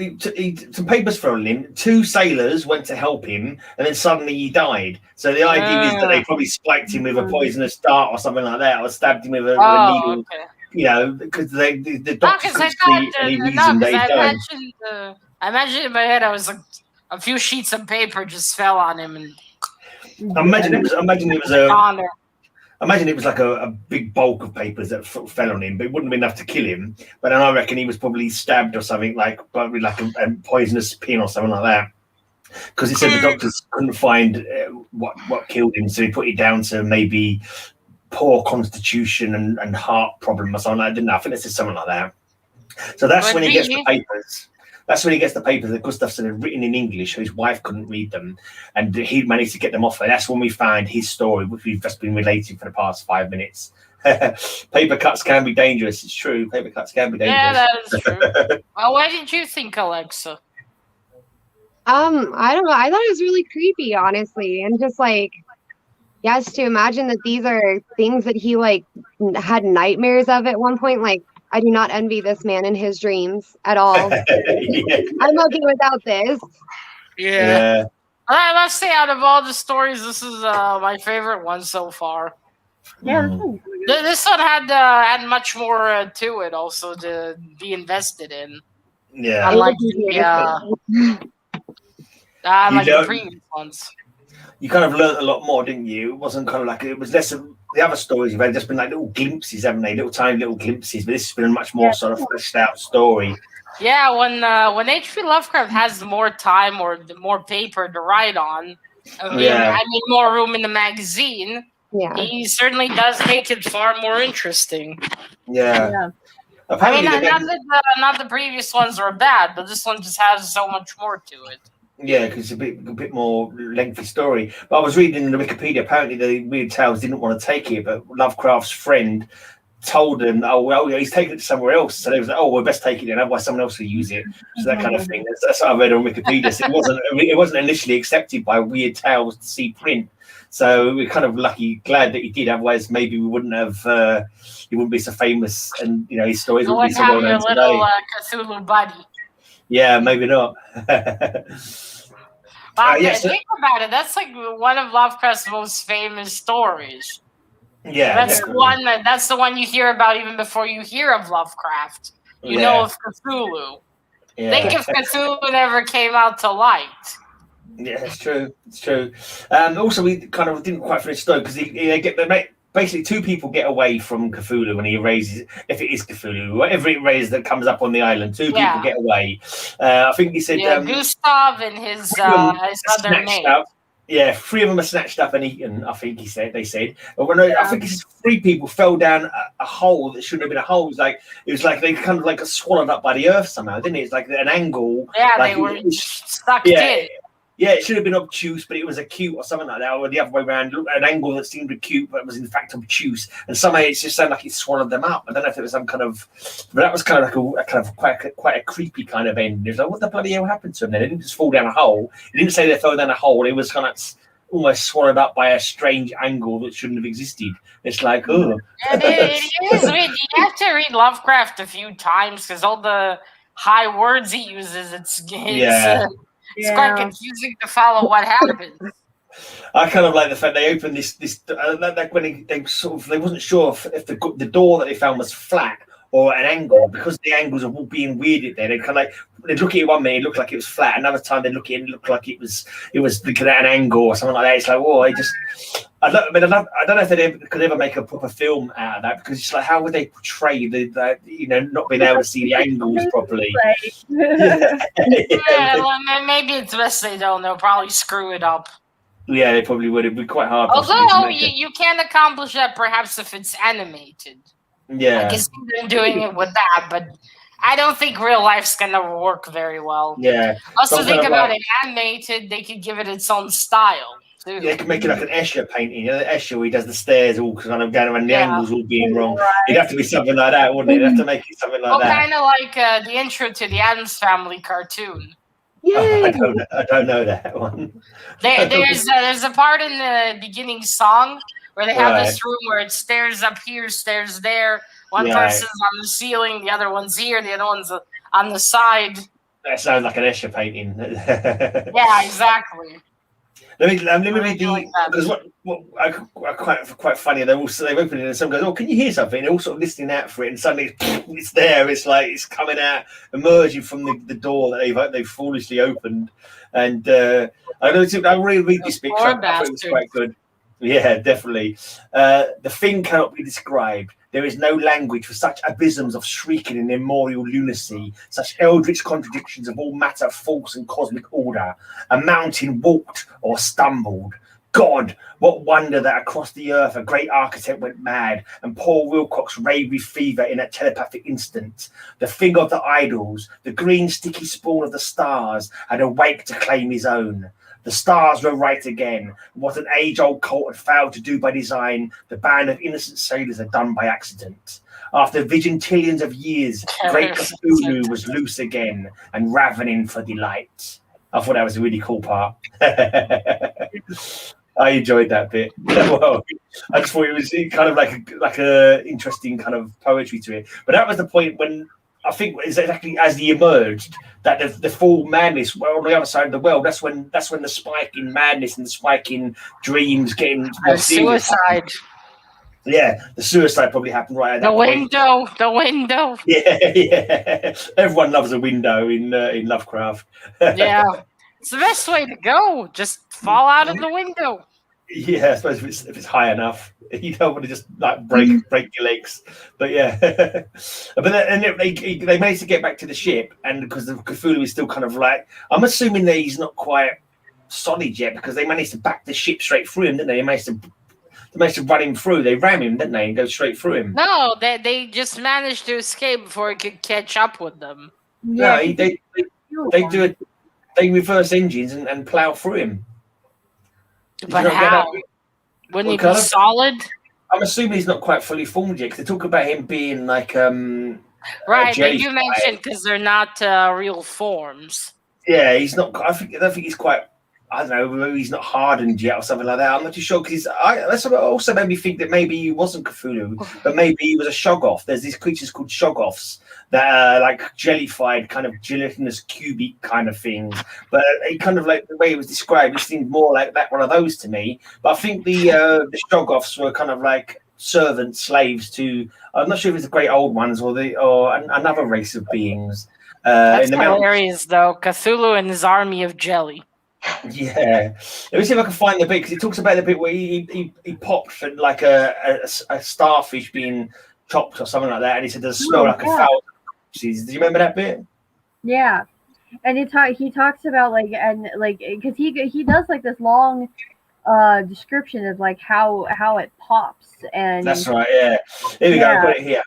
some papers thrown in. 2 sailors went to help him, and then suddenly he died. So the idea is that they probably spiked him with a poisonous dart or something like that, or stabbed him with a needle. Okay. You know, because the doctor couldn't see any reason they died. I imagined in my head, I was like, a few sheets of paper just fell on him, and I imagine it was like a big bulk of papers that fell on him, but it wouldn't be enough to kill him. But then I reckon he was probably stabbed or something, probably like a poisonous pin or something like that. Because he said the doctors couldn't find what killed him, so he put it down to maybe poor constitution and heart problem or something like that. Didn't I think this is something like that. So that's when he gets the papers. That's when he gets the papers that Gustafsson had written in English, so his wife couldn't read them, and he managed to get them off her. That's when we find his story, which we've just been relating for the past 5 minutes. Paper cuts can be dangerous. It's true. Paper cuts can be dangerous. Yeah, that is true. Well, what did you think, Alexa? I don't know. I thought it was really creepy, honestly, and just like, yes, to imagine that these are things that he like had nightmares of at one point, like. I do not envy this man in his dreams at all. I'm okay without this. Yeah. I must say, out of all the stories, this is my favorite one so far. Yeah. This one had much more to it, also to be invested in. Yeah. Unlike the previous ones. You kind of learnt a lot more, didn't you? It wasn't kind of like it was less of the other stories. You've just been like little glimpses, haven't they? Tiny little glimpses. But this has been a much more sort of fleshed out story. Yeah, when H.P. Lovecraft has more time or more paper to write on, I mean more room in the magazine. Yeah, he certainly does make it far more interesting. Yeah. I mean, not the previous ones are bad, but this one just has so much more to it. Yeah, because it's a bit more lengthy story. But I was reading in the Wikipedia, apparently the Weird Tales didn't want to take it, but Lovecraft's friend told them, oh, well, he's taking it to somewhere else. So they was like, oh, we'll best take it then, otherwise someone else will use it. So that kind of thing. That's what I read on Wikipedia. So it wasn't initially accepted by Weird Tales to see print. So we're kind of glad that he did. Otherwise, maybe we wouldn't have, he wouldn't be so famous, and his stories wouldn't be so well known today. Little Cthulhu buddy. Yeah, maybe not. Think about it. That's like one of Lovecraft's most famous stories. Yeah, that's the one you hear about even before you hear of Lovecraft. You know of Cthulhu. Yeah. Think if Cthulhu never came out to light. Yeah, it's true. It's true. Also, we kind of didn't quite finish the story because basically 2 people get away from Cthulhu when he erases, if it is Cthulhu, whatever it raises that comes up on the island. 2 people get away. I think he said Gustav and his other mate. Yeah, 3 of them are snatched up and eaten. I think they said. I think it's 3 people fell down a hole that shouldn't have been a hole. It was like they kind of like got swallowed up by the earth somehow, didn't it? It's like an angle. Yeah, they were stuck in. Yeah, it should have been obtuse, but it was acute or something like that, or the other way around, an angle that seemed acute, but was in fact obtuse. And somehow it just sounded like it swallowed them up. I don't know if it was some kind of, but that was kind of like quite a creepy kind of end. It was like, what the bloody hell happened to them? They didn't just fall down a hole. It didn't say they fell down a hole. It was kind of almost swallowed up by a strange angle that shouldn't have existed. It's like, oh. It is. I mean, you have to read Lovecraft a few times because all the high words he uses, it's quite confusing to follow what happens. I kind of like the fact they opened this like when they wasn't sure if the door that they found was flat or an angle, because the angles are all being weirded there. They kind of they'd look at it one minute, it looked like it was flat. Another time they'd look at it and it looked like it was looking at an angle or something like that. It's like, whoa, I don't know if they could ever make a proper film out of that, because it's like, how would they portray the not being able to see the angles properly? Well, maybe it's best they don't. They'll probably screw it up. Yeah, they probably would. It'd be quite hard. Although you can accomplish that perhaps if it's animated. Yeah, I can see them doing it with that, but I don't think real life's gonna work very well. Yeah. Also, think about it. Animated, they could give it its own style. too. They can make it like an Escher painting. You know, the Escher where he does the stairs all kind of going around the angles all being wrong. It'd have to be something like that, wouldn't it? It'd have to make it something like that. Kind of like the intro to the Addams Family cartoon. Oh, I don't know that one. There's a part in the beginning song where they have this room where it stairs up here, stairs there. One person's on the ceiling, the other one's here, the other one's on the side. That sounds like an Escher painting. Yeah, exactly. Let me read because what quite funny. They've opened it and someone goes, "Oh, can you hear something?" And they're all sort of listening out for it, and suddenly it's there. It's like it's coming out, emerging from the door that they've foolishly opened. And I really read this bit. I thought it was quite good. Yeah, definitely. The thing cannot be described. There is no language for such abysms of shrieking and immemorial lunacy, such eldritch contradictions of all matter, false and cosmic order. A mountain walked or stumbled. God, what wonder that across the earth a great architect went mad, and Paul Wilcox raved with fever in that telepathic instant. The thing of the idols, the green sticky spawn of the stars, had awaked to claim his own. The stars were right again. What an age-old cult had failed to do by design, the band of innocent sailors had done by accident. After vigintillions of years, great Cthulhu was loose again and ravening for delight. I thought that was a really cool part. I enjoyed that bit. Well, I just thought it was kind of like a interesting kind of poetry to it. But that was the point when I think exactly as he emerged that the full madness on the other side of the world. That's when the spike in madness and the spike in dreams getting more suicide. Yeah, the suicide probably happened right at that point. The window. Yeah. Everyone loves a window in Lovecraft. Yeah, it's the best way to go. Just fall out of the window. Yeah, I suppose if it's high enough, you don't want to just like break your legs. But yeah, but then they managed to get back to the ship, and because the Cthulhu is still kind of like, I'm assuming that he's not quite solid yet because they managed to back the ship straight through him, didn't they? They managed to run him through. They ram him, didn't they, and go straight through him? No, they just managed to escape before he could catch up with them. Yeah, no, they reverse engines and plow through him. But how? Wouldn't he be solid? I'm assuming he's not quite fully formed yet because they talk about him being like right. They do mention because they're not real forms. Yeah, he's not. I don't think he's quite. I don't know. Maybe he's not hardened yet or something like that. I'm not too sure because that's what also made me think that maybe he wasn't Cthulhu, but maybe he was a shoggoth. There's these creatures called shoggoths that are like jellified, kind of gelatinous cubic kind of things. But it kind of like the way it was described, it seemed more like that one of those to me. But I think the shoggoths were kind of like servant slaves to. I'm not sure if it's the great old ones or another race of beings. That's hilarious, though. Cthulhu and his army of jelly. Yeah, let me see if I can find the bit because it talks about the bit where he popped like a starfish being chopped or something like that, and he said there's a smell like 1,000 corpses. Do you remember that bit? Yeah, and he talks about because he does like this long description of like how it pops, and that's right. Yeah, here we go. I've got it here.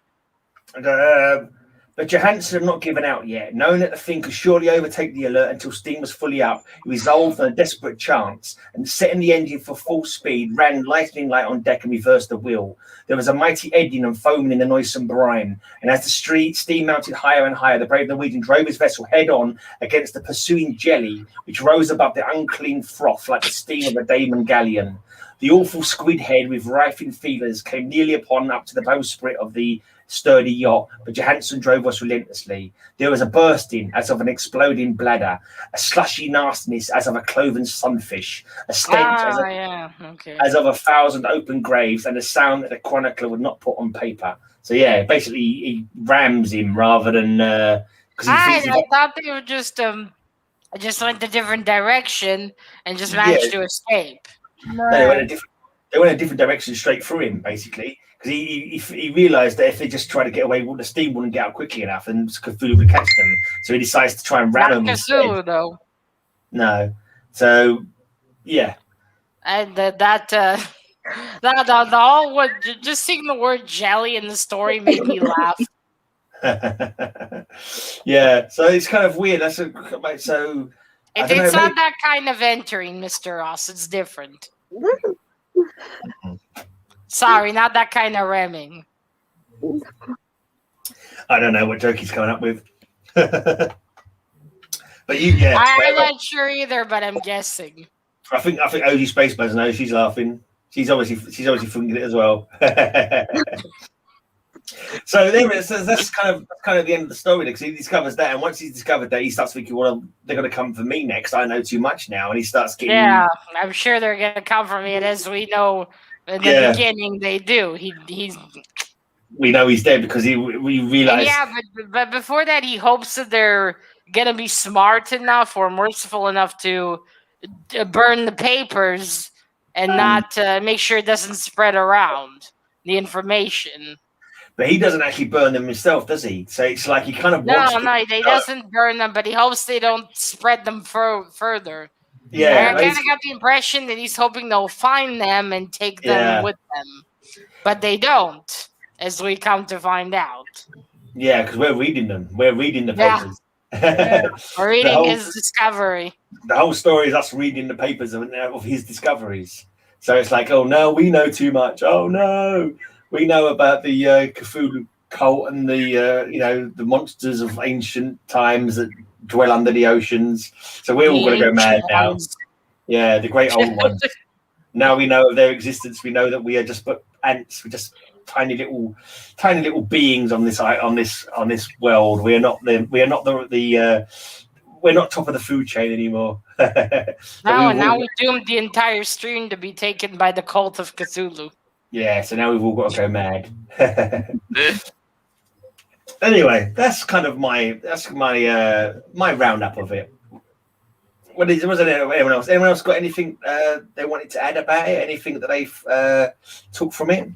But Johansson had not given out yet. Knowing that the thing could surely overtake the alert until steam was fully up, he resolved on a desperate chance and, setting the engine for full speed, ran lightning light on deck and reversed the wheel. There was a mighty eddying and foaming in the noisome brine, and as the steam mounted higher and higher, the brave Norwegian drove his vessel head-on against the pursuing jelly, which rose above the unclean froth like the steam of a Damon galleon. The awful squid head with writhing feelers came nearly up to the bowsprit of the sturdy yacht, but Johansson drove us relentlessly. There was a bursting as of an exploding bladder, a slushy nastiness as of a cloven sunfish, a stench as of 1,000 open graves, and a sound that the chronicler would not put on paper. So yeah, basically he rams him rather than I thought they were just went a different direction and just managed to escape. Right. They went a different direction straight through him, basically. Because he realised that if they just try to get away, the steam wouldn't get out quickly enough, and Cthulhu would catch them. So he decides to try and ram them. Not Cthulhu, though. No. So, yeah. And the whole just seeing the word jelly in the story made me laugh. Yeah. So it's kind of weird. So It's not that kind of entering, Mr. Ross. It's different. Sorry, not that kind of ramming. I don't know what joke he's coming up with. But I'm not sure either, but I'm guessing. I think OG spacebunzz knows. She's laughing. She's obviously thinking it as well. So there it is. So that's kind of the end of the story, because he discovers that, and once he's discovered that, he starts thinking, well, they're going to come for me next. I know too much now, and he starts getting. Yeah, I'm sure they're going to come for me, and as we know in the beginning, they do. We know he's dead because we realize. Yeah, but before that, he hopes that they're gonna be smart enough or merciful enough to burn the papers and not make sure it doesn't spread around the information. But he doesn't actually burn them himself, does he? So it's like he kind of no, he doesn't burn them, but he hopes they don't spread them further. Yeah, I kind of got the impression that he's hoping they'll find them and take them with them, but they don't. As we come to find out. Yeah, because we're reading them. We're reading the papers. We're reading his discovery. The whole story is us reading the papers of his discoveries. So it's like, oh no, we know too much. Oh no, we know about the Cthulhu cult and the monsters of ancient times that dwell under the oceans. So we're all going to go mad now. Yeah, the great old ones. Now we know of their existence. We know that we are just but ants. We're just tiny little beings on this world. We're not we're not top of the food chain anymore. Now we doomed the entire stream to be taken by the cult of Cthulhu. Yeah, so now we've all got to go mad. Anyway, that's kind of my roundup of it. Was anyone else? Anyone else got anything they wanted to add about it? Anything that they've took from it?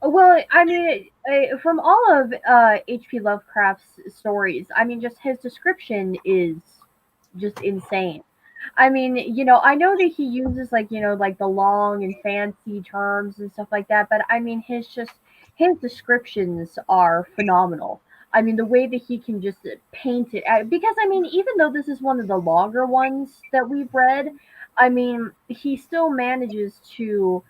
Well, I mean, from all of H.P. Lovecraft's stories, I mean, just his description is just insane. I mean, I know that he uses like the long and fancy terms and stuff like that, but I mean, his descriptions are phenomenal. I mean, the way that he can just paint it, because I mean, even though this is one of the longer ones that we've read, I mean, he still manages to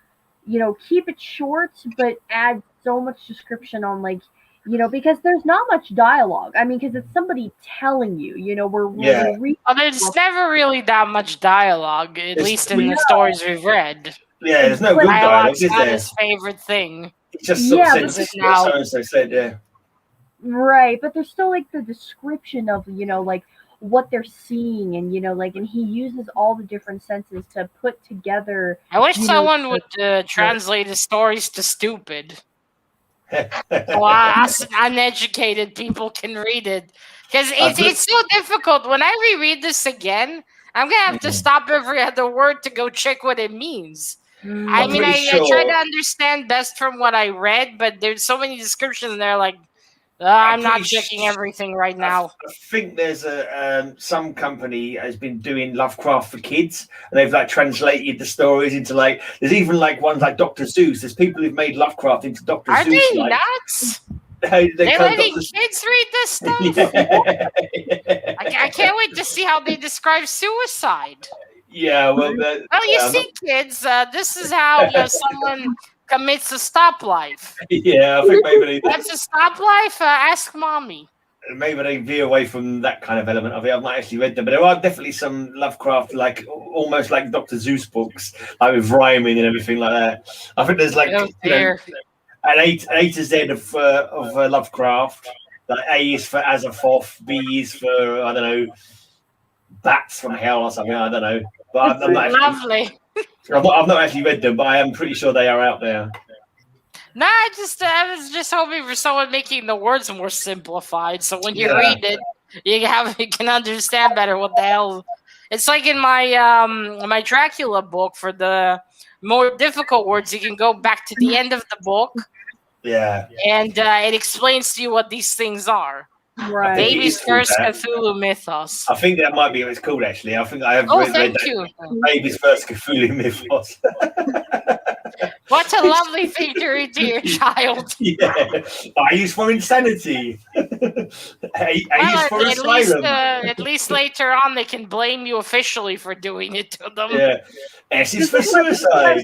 keep it short, but add so much description on because there's not much dialogue. I mean, because it's somebody telling you, there's never really that much dialogue, at least in the stories we've read. Yeah, there's no good dialogue, is not there? his favorite thing. It just sort of says so said, yeah. Right, but there's still the description of what they're seeing, and and he uses all the different senses to put together. I wish someone would translate his stories to stupid. So us uneducated people can read it, because it's so difficult. When I reread this again, I'm gonna have to stop every other word to go check what it means. I mean, I try to understand best from what I read, but there's so many descriptions and they're like, I'm not checking everything right now. I think there's some company has been doing Lovecraft for kids, and they've translated the stories into there's even ones like Dr. Seuss. There's people who've made Lovecraft into Dr. Seuss. Are they nuts? They're letting kids read this stuff? Yeah. I can't wait to see how they describe suicide. Yeah, well, you see, kids, this is how someone commits a stop life. Yeah, I think maybe that's a stop life. Ask mommy. Maybe they veer away from that kind of element of it. I've not actually read them, but there are definitely some Lovecraft, almost like Dr. Seuss books, with rhyming and everything like that. I think there's an A to Z of Lovecraft. A is for Azathoth, B is for I don't know, bats from hell or something. I don't know, but I'm not lovely. I've not actually read them, but I am pretty sure they are out there. No, I was just hoping for someone making the words more simplified, so when you read it, you can understand better what the hell. It's like in my Dracula book, for the more difficult words, you can go back to the end of the book. Yeah, and it explains to you what these things are. Right. Baby's first Cthulhu mythos. I think that might be what it's called, actually. I think I have read that. You. Baby's first Cthulhu mythos. What a lovely thing to read to your child. Yeah. I use for insanity. He's for asylum. At least later on they can blame you officially for doing it to them. Yeah. S is for suicide.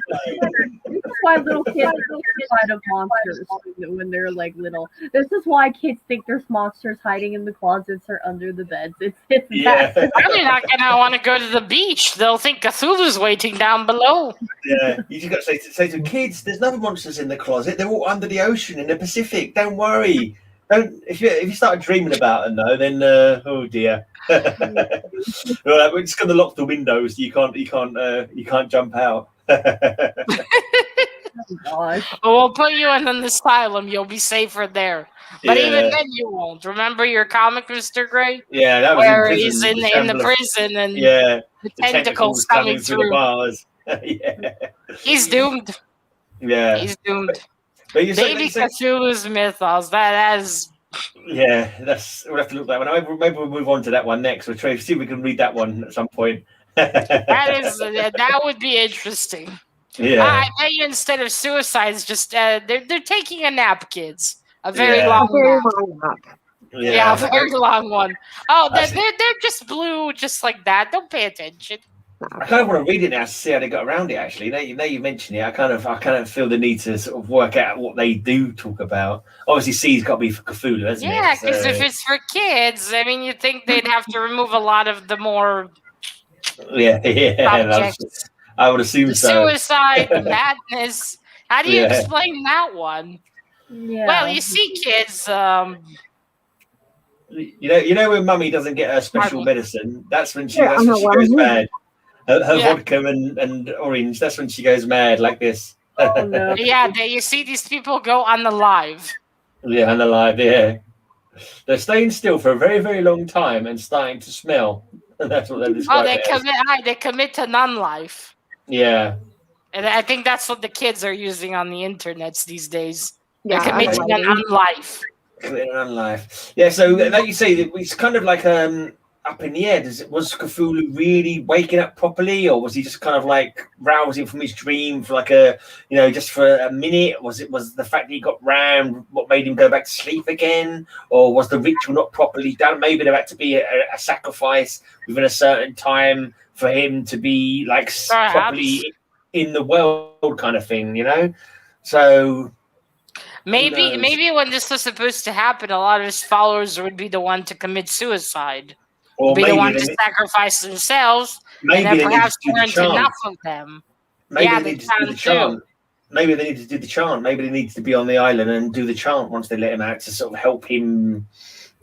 This is why little kids are terrified of monsters when they're like little. This is why kids think there's monsters hiding in the closets or under the beds. It's that. Probably not gonna want to go to the beach. They'll think Cthulhu's waiting down below. Yeah, you just got to say to kids, there's no monsters in the closet. They're all under the ocean in the Pacific. Don't worry. Don't if you start dreaming about them though, then oh dear. We're just gonna lock the windows. You can't jump out. Oh, gosh. We'll put you in an asylum. You'll be safer there. But even then, you won't. Remember your comic, Mr. Gray? Yeah, that was where in prison, he's in the prison and the tentacles coming through the bars. Yeah, he's doomed. Yeah, he's doomed. But Baby Cthulhu's mythos. That is. Yeah, we'll have to look at that one. Maybe we'll move on to that one next. We'll try see if we can read that one at some point. That would be interesting. Yeah, I bet you instead of suicides, just they're taking a nap, kids. A very long nap. Yeah, a very long one. Oh, they're just blue, just like that. Don't pay attention. I kind of want to read it now to see how they got around it. Actually, now you mention it, I kind of feel the need to sort of work out what they do talk about. Obviously, C's got to be for Cthulhu, hasn't it? Yeah, because if it's for kids, I mean, you'd think they'd have to remove a lot of the more subjects. I would assume the so. Suicide, the madness. How do you explain that one? Yeah. Well, you see, kids. You know when Mummy doesn't get her special medicine, that's when she goes mad. Her vodka and orange. That's when she goes mad like this. Oh, no. Yeah, you see these people go on the live. Yeah, on the live. Yeah, they're staying still for a very, very long time and starting to smell. That's what they're describing. They commit to non-life. Yeah, and I think that's what the kids are using on the internets these days. Yeah, they're committing to non-life. Non-life. Yeah, so like you say, it's kind of like up in the air. Was Cthulhu really waking up properly, or was he just kind of like rousing from his dream for like just for a minute? Was the fact that he got round what made him go back to sleep again, or was the ritual not properly done? Maybe there had to be a sacrifice within a certain time for him to be like properly in the world, kind of thing, So. Maybe when this was supposed to happen, a lot of his followers would be the one to commit suicide. Or be the one to sacrifice themselves, and then perhaps turn to enough of them. Maybe they need to do the chant. Maybe they need to do the chant. Maybe they need to be on the island and do the chant once they let him out to sort of help him,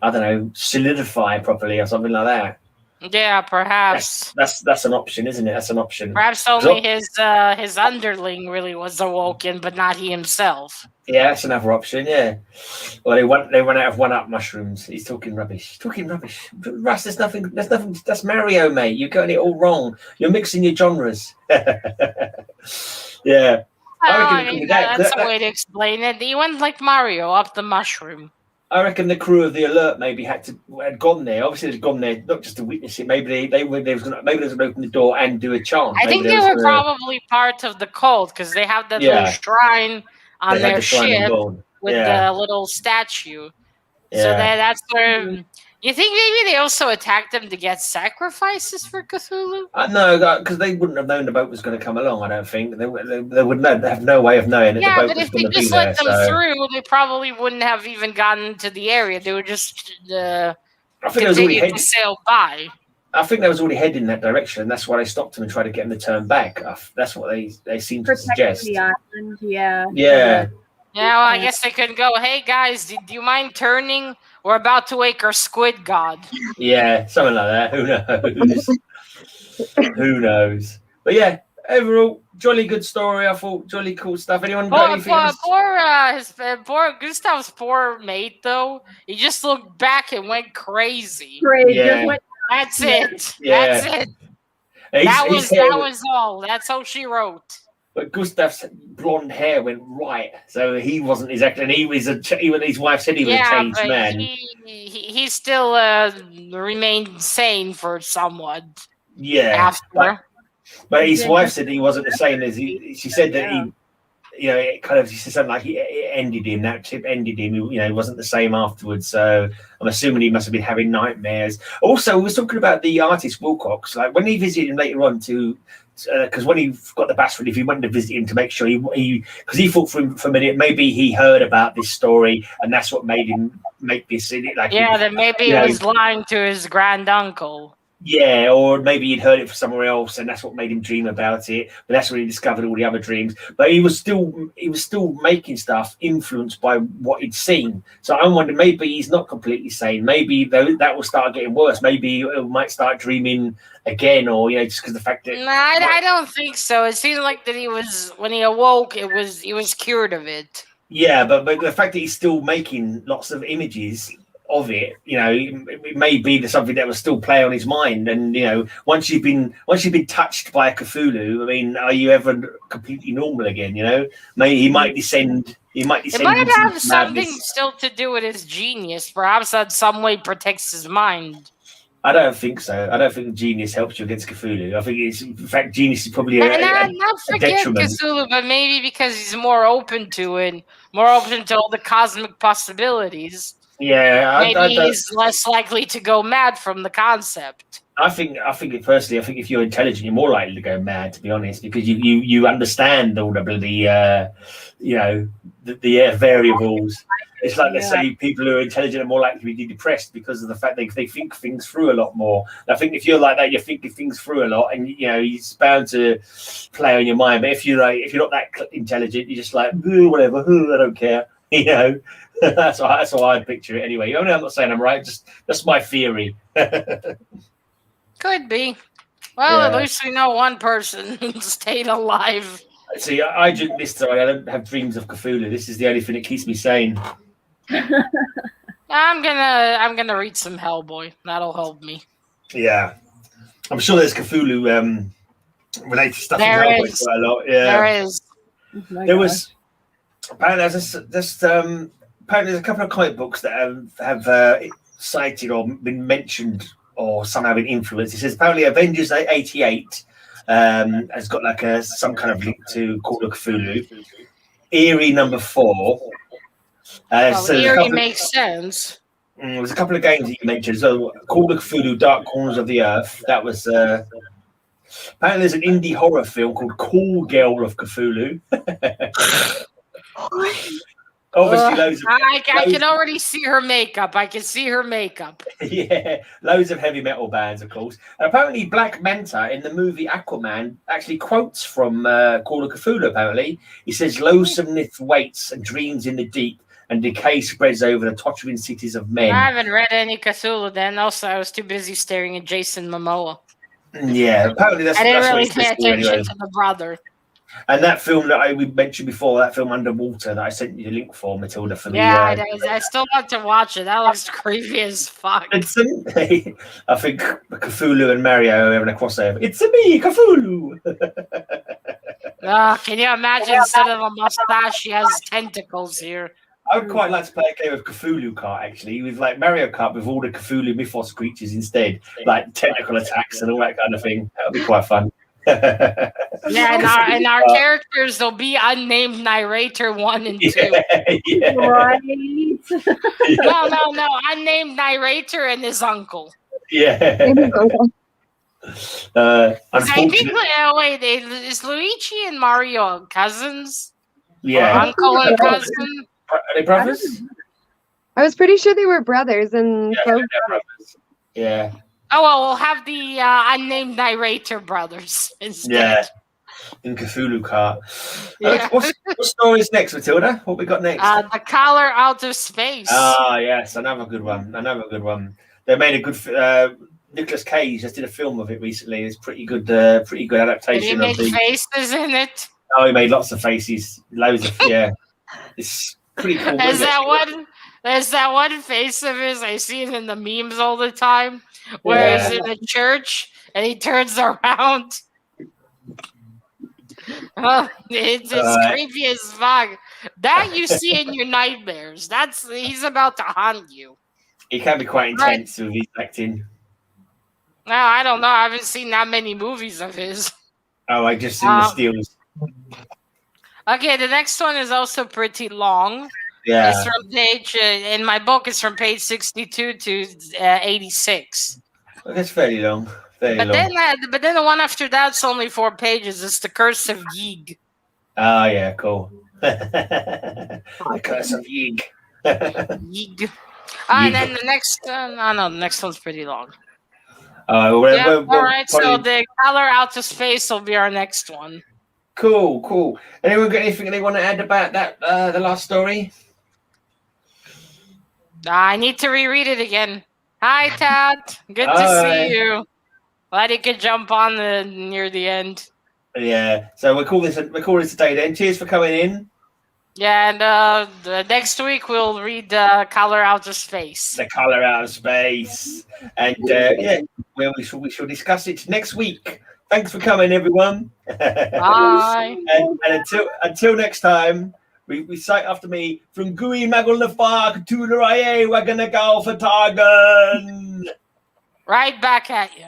I don't know, solidify properly or something like that. Yeah, perhaps. That's an option, isn't it? That's an option. Perhaps only his underling really was awoken, but not he himself. Yeah, that's another option. Yeah. Well, they run out of 1-up mushrooms. He's talking rubbish. Russ, there's nothing. That's Mario, mate. You're getting it all wrong. You're mixing your genres. Yeah. That's a way to explain it. He went like Mario up the mushroom. I reckon the crew of the Alert maybe had gone there. Obviously, they'd gone there not just to witness it. Maybe they was going to open the door and do a chant. I think they were probably part of the cult because they have that little shrine on their ship with the little statue. Yeah. So that's where. You think maybe they also attacked them to get sacrifices for Cthulhu? No, because they wouldn't have known the boat was going to come along. I don't think they would know. They have no way of knowing that the boat was going to be there. Yeah, but if they just let them through, they probably wouldn't have even gotten to the area. They would just continue to sail by. I think they was already heading in that direction. That's why they stopped him and tried to get him to turn back. That's what they seem to suggest. The island, yeah. Yeah. Yeah, well, I guess they could go, hey, guys, do you mind turning? We're about to wake our squid god. Yeah, something like that. Who knows? Who knows? But yeah, overall, jolly good story. I thought jolly cool stuff. Anyone got anything? Poor Gustav's poor mate, though. He just looked back and went crazy. Yeah. That's it. Yeah. That's it. That was all. That's all she wrote. But Gustav's blonde hair went right, so he wasn't exactly. And he was even his wife said he was a changed man. He still remained sane for somewhat. Yeah. After, but his wife said he wasn't the same as he. She said that it kind of, he said something like it ended him. That trip ended him. He wasn't the same afterwards. So I'm assuming he must have been having nightmares. Also, we was talking about the artist Wilcox. Like when he visited him later on because when he got the bastard, if he went to visit him to make sure because he thought for a minute maybe he heard about this story and that's what made him make this. That maybe he was lying to his granduncle. Yeah, or maybe he'd heard it from somewhere else, and that's what made him dream about it. But that's when he discovered all the other dreams. But he was still making stuff influenced by what he'd seen. So I'm wondering, maybe he's not completely sane. Maybe that will start getting worse. Maybe he might start dreaming again, or just because the fact that. No, I don't think so. It seemed like that when he awoke, he was cured of it. Yeah, but the fact that he's still making lots of images of it, it may be something that will still play on his mind. And once you've been touched by a Cthulhu, I mean, are you ever completely normal again? Maybe he might descend. It might have something still to do with his genius. Perhaps that some way protects his mind. I don't think so. I don't think genius helps you against Cthulhu. I think in fact, genius is probably not a detriment. Cthulhu, but maybe because he's more open to it, more open to all the cosmic possibilities. Yeah, maybe he's less likely to go mad from the concept. I think personally, if you're intelligent, you're more likely to go mad, to be honest, because you understand all the bloody the variables. It's like they say people who are intelligent are more likely to be depressed because of the fact they think things through a lot more. And I think if you're like that, you're thinking things through a lot, and it's bound to play on your mind. But if you're not that intelligent, you're just like whatever, I don't care. That's how I'd picture it anyway. I'm not saying I'm right, just my theory. Could be. Well, at least we know one person stayed alive. See, I drink this, so I don't have dreams of Cthulhu. This is the only thing that keeps me sane. I'm gonna read some Hellboy. That'll help me. Yeah, I'm sure there's Cthulhu related stuff in Hellboy quite a lot. Yeah, there is. There was apparently there's a couple of comic books that have cited or been mentioned or somehow been influenced. It says apparently Avengers 88 has got like some kind of link to Call of Cthulhu. Eerie number 4. So Eerie makes sense. There's a couple of games that you mentioned. So Call of Cthulhu, Dark Corners of the Earth. That was apparently there's an indie horror film called Call Girl of Cthulhu. Obviously, loads of. I can already see her makeup. I can see her makeup. Yeah, loads of heavy metal bands, of course. And apparently, Black Manta in the movie Aquaman actually quotes from Call of Cthulhu. Apparently, he says, "Loathsomeness waits and dreams in the deep, and decay spreads over the tottering cities of men." I haven't read any Cthulhu then. Also, I was too busy staring at Jason Momoa. Yeah, apparently I didn't really pay attention to the brother. And that film that we mentioned before, that film Underwater that I sent you the link for, Matilda, for the I still want to watch it. That looks creepy as fuck. I think Cthulhu and Mario are having a crossover. It's me, Cthulhu. Can you imagine instead of a mustache, she has tentacles here? I would quite like to play a game of Cthulhu Kart, actually, with like Mario Kart with all the Cthulhu mythos creatures instead, like tentacle attacks and all that kind of thing. That would be quite fun. and our characters will be unnamed narrator 1 and 2. Yeah. Right. No, unnamed narrator and his uncle. Yeah. I think is Luigi and Mario cousins? Yeah. Or uncle and cousin? Are they brothers? I was pretty sure they were brothers and they're brothers. Yeah. Oh, well, we'll have the unnamed narrator brothers instead. Yeah, in Cthulhu Kart. Yeah. What story is next, Matilda? What we got next? The Collar Out of Space. Ah, yes, another good one. They made a good. Nicolas Cage just did a film of it recently. It's pretty good adaptation. Did he make faces in it? Oh, he made lots of faces, loads of It's pretty cool. There's that one face of his. I see it in the memes all the time. Where he's in a church and he turns around. It's creepy as fuck. That you see in your nightmares. He's about to haunt you. He can be quite intense with his acting. No, I don't know. I haven't seen that many movies of his. Oh, I just seen the steals. Okay, the next one is also pretty long. Yeah. It's from page in my book. It's from page 62 to 86. Well, that's fairly long. Fairly But long. then the one after that's only 4 pages. It's the Curse of Yig. Oh, yeah, cool. The Curse of Yig. Yig. And then the next, the next one's pretty long. All right. So the Color Out to Space will be our next one. Cool. Anyone got anything they want to add about that? The last story? I need to reread it again. Hi, Tat. Good to see you. Glad you could jump on near the end. Yeah. So we'll call this a day then. Cheers for coming in. Yeah, and the next week we'll read Color Out of Space. The Color Out of Space. And we shall discuss it next week. Thanks for coming, everyone. Bye. and until next time, we cite after me from Gui Magul Nafak to the Raye, we're gonna go for Targan. Right back at you.